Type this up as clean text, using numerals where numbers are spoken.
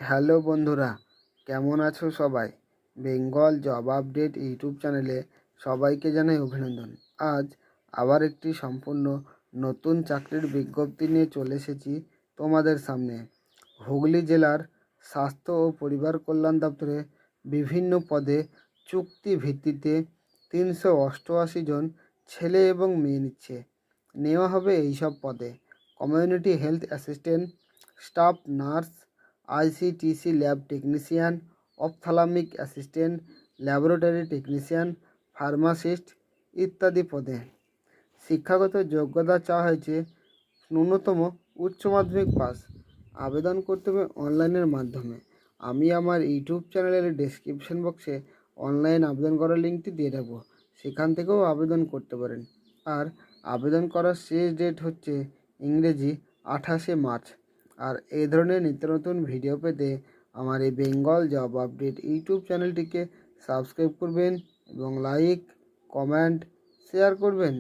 Hello বন্ধুরা, কেমন আছো সবাই? বেঙ্গল জব আপডেট ইউটিউব চ্যানেলে সবাইকে জানাই অভিনন্দন। আজ আবার একটি সম্পূর্ণ নতুন চাকরির বিজ্ঞপ্তি নিয়ে চলে এসেছি তোমাদের সামনে। হুগলি জেলার স্বাস্থ্য ও পরিবার কল্যাণ দপ্তরে বিভিন্ন পদে চুক্তি ভিত্তিতে 388 জন ছেলে এবং মেয়ে নেওয়া হবে এইসব পদে: community health assistant, staff nurse, ICTC lab technician, ophthalmic assistant, laboratory technician, pharmacist ইত্যাদি পদে। শিক্ষাগত যোগ্যতা চাওয়া হয়েছে ন্যূনতম উচ্চ মাধ্যমিক পাস। আবেদন করতে হবে অনলাইনের মাধ্যমে। আমি আমার ইউটিউব চ্যানেলের ডেসক্রিপশন বক্সে অনলাইন আবেদন করার লিঙ্কটি দিয়ে দেবো, সেখান থেকেও আবেদন করতে পারেন। আর আবেদন করার শেষ ডেট হচ্ছে ইংরেজি 28শে মার্চ। আর এই ধরনের নিত্য নতুন ভিডিও পেতে আমার এই বেঙ্গল জব আপডেট ইউটিউব চ্যানেলটিকে সাবস্ক্রাইব করবেন এবং লাইক, কমেন্ট, শেয়ার করবেন।